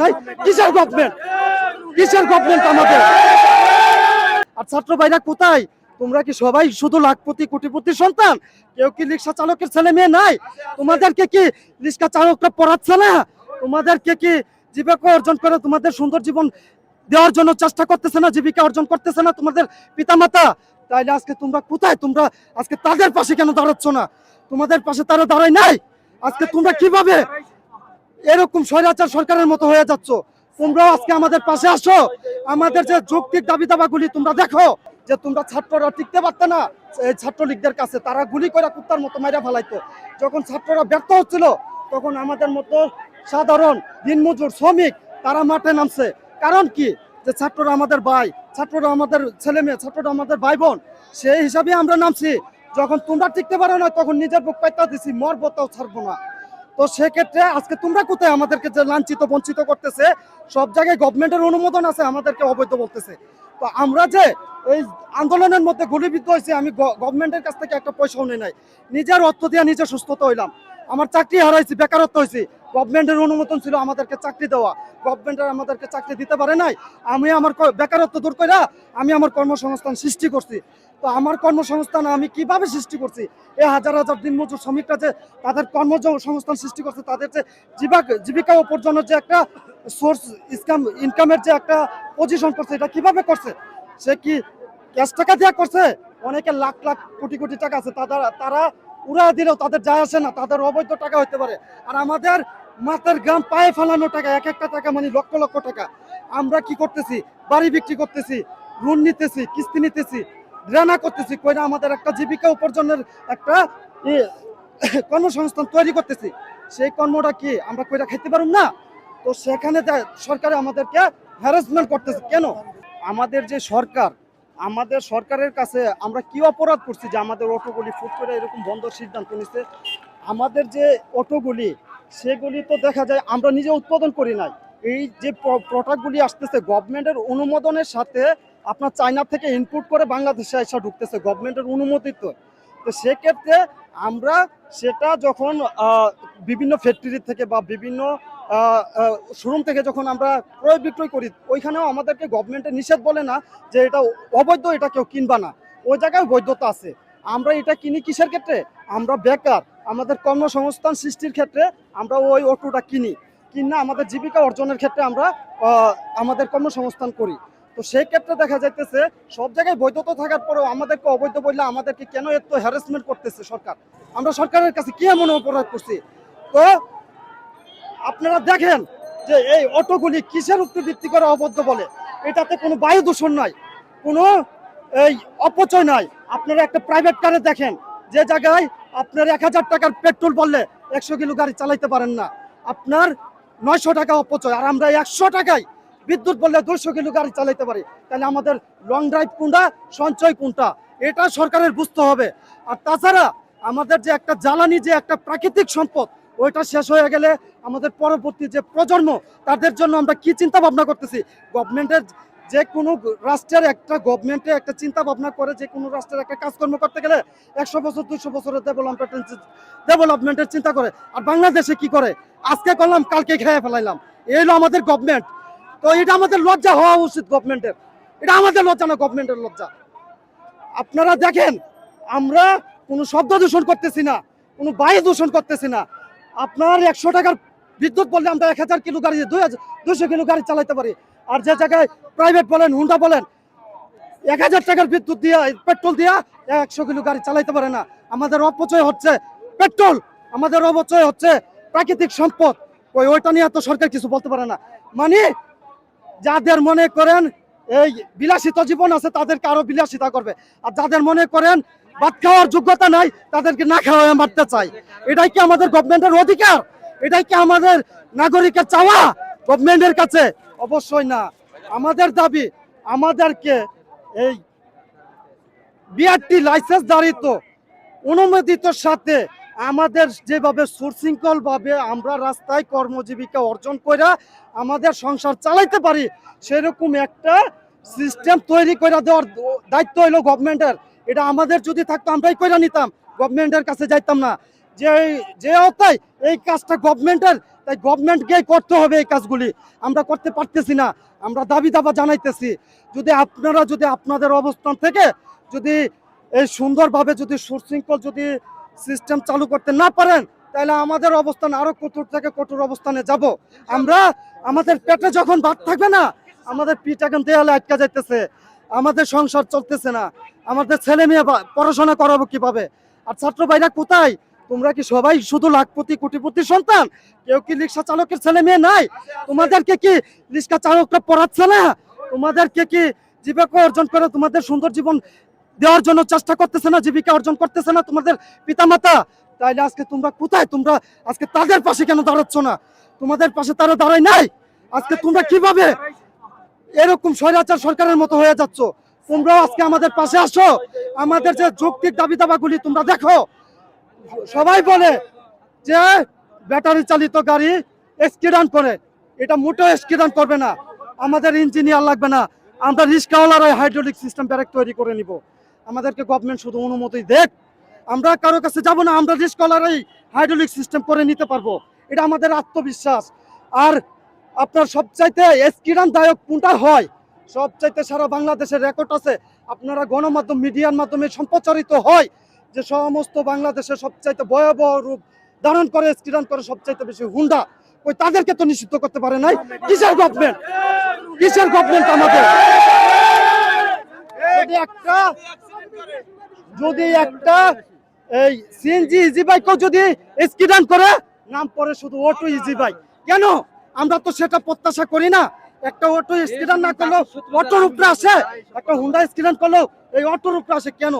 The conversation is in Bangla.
নাই কিসের গভর্নমেন্ট, কিসের গভর্নমেন্ট আমাদের? আর ছাত্র ভাইরা কোথায়? তোমরা কি সবাই শুধু লাখপতি কোটিপতি সন্তান? কেউ কি রিক্সা চালকের ছেলে মেয়ে নাই? তোমাদেরকে কি রিক্সা চালকরা পড়াচ্ছে না? তোমাদেরকে কি জীবিকা অর্জন করে তোমাদের সুন্দর জীবন দেওয়ার জন্য চেষ্টা করতেছে না? জীবিকা অর্জন করতেছে না তোমাদের পিতামাতা? তাইলে আজকে তোমরা কোথায়? তোমরা আজকে তাদের পাশে কেন দাঁড়াচ্ছ না? তোমাদের পাশে তারা দাঁড়ায় নাই। আজকে তোমরা কিভাবে এরকম স্বৈরাচার সরকারের মতো হয়ে যাচ্ছ? তোমরাও আজকে আমাদের পাশে আসো। আমাদের যে যৌক্তিক দাবি দাবাগুলি তোমরা দেখো, যে তোমরা ছাত্ররা টিকতে পারতে না এই ছাত্রলীগদের কাছে, তারা গুলি করে কুত্তার মতো মাইরা ফেলাইতো। যখন ছাত্ররা ব্যর্থ হচ্ছিল তখন আমাদের মতো সাধারণ দিনমজুর শ্রমিক তারা মাঠে নামছে। কারণ কি? যে ছাত্ররা আমাদের ভাই, ছাত্ররা আমাদের ছেলে মেয়ে, ছাত্ররা আমাদের ভাই বোন, সেই হিসাবে আমরা নামছি। যখন তোমরা টিকতে পারো না তখন নিজের বুক পাইতা দিছি, মরবো তাও ছাড়বো না। তো সেক্ষেত্রে আজকে তোমরা কোথায়? আমাদেরকে যে লাঞ্ছিত বঞ্চিত করতেছে, সব জায়গায় গভর্নমেন্টের অনুমোদন আছে, আমাদেরকে অবৈধ বলতেছে। তো আমরা যে এই আন্দোলনের মধ্যে গুলিবিদ্ধ হয়েছি, আমি গভর্নমেন্টের কাছ থেকে একটা পয়সাও নেই নাই, নিজের অর্থ দিয়ে নিজে সুস্থতা হইলাম। আমার চাকরি হারাইছি, বেকারত্ব হয়েছি, গভর্নমেন্টের অনুমোদন ছিল আমাদেরকে চাকরি দেওয়া, গভর্নমেন্টের আমাদেরকে চাকরি দিতে পারে নাই। আমি আমার বেকারত্ব দূর করে আমি আমার কর্মসংস্থান সৃষ্টি করছি। তো আমার কর্মসংস্থান আমি কিভাবে সৃষ্টি করছি? এই হাজার হাজার দিনমজুর শ্রমিকরা যে তাদের কর্মসংস্থান সৃষ্টি করছে, তাদের যে জীবিকা উপার্জনের যে একটা সোর্স, ইনকামের যে একটা পজিশন করছে, এটা কিভাবে করছে? সে কি ক্যাশ টাকা দেওয়া করছে? অনেকে লাখ লাখ কোটি কোটি টাকা আছে, তারা উড়া দিলেও তাদের যায় আসে না, তাদের অবৈধ টাকা হতে পারে। আর আমাদের মাথার গ্রাম পায়ে ফেলানো টাকা, এক একটা টাকা মানে লক্ষ লক্ষ টাকা। আমরা কি করতেছি? বাড়ি বিক্রি করতেছি, ঋণ নিতেছি, কিস্তি নিতেছি, রেনা করতেছি, কইরা আমাদের একটা জীবিকা উপার্জনের একটা কর্মসংস্থান তৈরি করতেছি। সেই কর্মটা কি আমরা কইরা খেতে পারুম না? তো সেখানে সরকার আমাদেরকে হ্যারাসমেন্ট করতেছে কেন? আমাদের যে সরকার, আমাদের সরকারের কাছে আমরা কি অপরাধ করছি যে আমাদের অটোগুলি ফুট করে এরকম বন্ধর সিদ্ধান্ত নিচ্ছে? আমাদের যে অটোগুলি, সেগুলি তো দেখা যায় আমরা নিজে উৎপাদন করি নাই। এই যে প্রোডাক্টগুলি আসতেছে গভর্নমেন্টের অনুমোদনের সাথে, আপনার চায়না থেকে ইনপুট করে বাংলাদেশে এসে ঢুকতেছে গভর্নমেন্টের অনুমোদিত। তো সেক্ষেত্রে আমরা সেটা যখন বিভিন্ন ফ্যাক্টরি থেকে বা বিভিন্ন শোরুম থেকে যখন আমরা ক্রয় বিক্রয় করি, ওইখানেও আমাদেরকে গভর্নমেন্টের নিষেধ বলে না যে এটা অবৈধ, এটা কেউ কিনবা না। ওই জায়গায় বৈধতা আছে। আমরা এটা কিনি কিসের ক্ষেত্রে? আমরা বেকার, আমাদের কর্মসংস্থান সৃষ্টির ক্ষেত্রে আমরা ওই অটোটা কিনি, কিনা আমাদের জীবিকা অর্জনের ক্ষেত্রে আমরা আমাদের কর্মসংস্থান করি। তো সেই ক্ষেত্রে দেখা যাইতেছে সব জায়গায় বৈধতা থাকার পরেও আমাদেরকে অবৈধ বললে আমাদেরকে কেন এত হ্যারাসমেন্ট করতেছে সরকার? আমরা সরকারের কাছে কি এমন অপরাধ করছি? তো আপনারা দেখেন যে এই অটোগুলি কিসের উপর ভিত্তি করে অবৈধ বলে? এটাতে কোনো বায়ু দূষণ নাই, কোনো এই অপচয় নাই। আপনারা একটা প্রাইভেট কারে দেখেন, যে জায়গায় আপনার 1000 টাকার পেট্রোল বললে 100 কিলো গাড়ি চালাইতে পারেন না, আপনার 900 টাকা অপচয়। আর আমরা 100 টাকায় বিদ্যুৎ বললে 200 কিলো গাড়ি চালাইতে পারি। তাহলে আমাদের লং ড্রাইভ কোনটা, সঞ্চয় কোনটা, এটা সরকারের বুঝতে হবে। আর তাছাড়া আমাদের যে একটা জ্বালানি, যে একটা প্রাকৃতিক সম্পদ, ওইটা শেষ হয়ে গেলে আমাদের পরবর্তী যে প্রজন্ম, তাদের জন্য আমরা কি চিন্তা ভাবনা করতেছি? গভর্নমেন্টের যে কোনো রাষ্ট্রের একটা গভর্নমেন্টে একটা চিন্তা ভাবনা করে, যে কোনো রাষ্ট্রের একটা কাজকর্ম করতে গেলে 100 বছর 200 বছরের ডেভেলপমেন্টের চিন্তা করে। আর বাংলাদেশে কি করে? আজকে করলাম কালকে খেয়ে ফেলাইলাম, এই হলো আমাদের গভর্নমেন্ট। তো এটা আমাদের লজ্জা হওয়া উচিত গভর্নমেন্টের, এটা আমাদের লজ্জা না, গভর্নমেন্টের লজ্জা। আপনারা দেখেন আমরা কোনো শব্দ দূষণ করতেছি না, কোনো বায়ু দূষণ করতেছি না। আপনার 100 টাকার বিদ্যুৎ বললে আমরা 1000 কিলো গাড়ি, 200 কিলো গাড়ি চালাইতে পারি। আর যে জায়গায় প্রাইভেট বলেন, হুন্ডা বলেন, 1000 টাকার বিদ্যুৎ দিয়া, পেট্রোল দিয়া 100 কিলো গাড়ি চালাইতে পারে না। আমাদের অপচয় হচ্ছে পেট্রোল, আমাদের অপচয় হচ্ছে প্রাকৃতিক সম্পদ। ওইটা নিয়ে তো সরকার কিছু বলতে পারে না। মানে যাদের মনে করেন এই বিলাসিতা জীবন আছে, তাদেরকে আরো বিলাসিতা করবে। আর যাদের মনে করেন ভাত খাওয়ার যোগ্যতা নাই, তাদেরকে না খাওয়ায় মারতে চাই। এটাই কি আমাদের গভর্নমেন্টের অধিকার? এটাই কি আমাদের নাগরিকের চাওয়া গভর্নমেন্টের কাছে? অবশ্যই না। আমাদের দাবি, আমাদেরকে এই বিআরটি লাইসেন্স ধারিত অনুমোদিত সাথে আমাদের যেভাবে সুশৃঙ্খল ভাবে আমরা রাস্তায় কর্মজীবিকা অর্জন করে আমাদের সংসার চালাইতে পারি, সেরকম একটা সিস্টেম তৈরি করে দেওয়ার দায়িত্ব হলো গভর্নমেন্টের। এটা আমাদের যদি থাকতো আমরাই করে নিতাম, গভর্নমেন্টের কাছে যাইতাম না। যে যে আওতায় এই কাজটা গভর্নমেন্টের, তাই গভর্নমেন্টকে করতে হবে এই কাজগুলি। আমরা করতে পারতেছি না, আমরা দাবি দাবা জানাইতেছি। যদি আপনারা যদি আপনাদের অবস্থান থেকে যদি এই সুন্দরভাবে যদি সুশৃঙ্খল যদি সিস্টেম চালু করতে না পারেন, তাহলে আমাদের অবস্থান আরো কঠোর থেকে কঠোর অবস্থানে যাব। আমরা আমাদের পেটে যখন ভাত থাকবে না, আমাদের পিঠ এখন দেয়ালে আটকা যাইতেছে, আমাদের সংসার চলতেছে না, আমাদের ছেলে মেয়ে পড়াশোনা করাবো কিভাবে? আর ছাত্র ভাইরা কোথায়? তোমরা কি সবাই শুধু লাখপতি কোটিপতি সন্তান? কেউ কি রিক্সা চালকের ছেলে মেয়ে নাই? তোমাদেরকে কি রিক্সা চালকরা পড়াচ্ছে না? তোমাদেরকে কি জীবিকা অর্জন করে তোমাদের সুন্দর জীবন দেওয়ার জন্য চেষ্টা করতেছে না? জীবিকা অর্জন করতেছে না তোমাদের পিতামাতা? তাইলে আজকে তোমরা কোথায়? তোমরা আজকে তাদের পাশে কেন দাঁড়াচ্ছ না? তোমাদের পাশে তারা দাঁড়ায় নাই। আজকে তোমরা কিভাবে এরকম স্বৈরাচার সরকারের মতো হয়ে যাচ্ছ? তোমরাও আজকে আমাদের পাশে আসো, আমাদের যে যৌক্তিক দাবি দাবাগুলি তোমরা দেখো। সবাই বলে যে ব্যাটারি চালিত গাড়ি এক্সিডেন্ট করে, এটা মোটেও এক্সিডেন্ট করবে না, আমাদের ইঞ্জিনিয়ার লাগবে না, আমরা রিস্কাওয়ালারাই হাইড্রোলিক সিস্টেম ব্যারেক তৈরি করে নিব। আমাদেরকে গভর্নমেন্ট শুধু অনুমতি দেখ, আমরা কারো কাছে যাব না, আমরা রিস্কাওয়ালারাই হাইড্রোলিক সিস্টেম করে নিতে পারবো। এটা আমাদের আত্মবিশ্বাস। আর আপনার সবচাইতে দায়ক কোনটা হয়? সবচাইতে সারা বাংলাদেশের রেকর্ড আছে, আপনারা গণমাধ্যম মিডিয়ার মাধ্যমে সম্প্রচারিত হয় যে সমস্ত বাংলাদেশের সবচাইতে ভয়াবহ রূপ ধারণ করে স্কিরান করে সবচাইতে বেশি হুন্ডা। ওই তাদেরকে তো নিষিদ্ধ করতে পারে নাই। কিসের গভর্নমেন্ট? কিসের গভর্নমেন্ট আমাদের? যদি একটা এই সিএনজি ইজি বাইকও যদি স্কিডান করে, নাম পরে শুধু অটো ইজি বাইক। কেন? আমরা তো সেটা প্রত্যাশা করি না। একটা অটো স্কিডান না করলেও অটোর উপরে আসে, একটা হুন্ডা স্কিডান করলেও এই অটোর উপরে আসে কেন?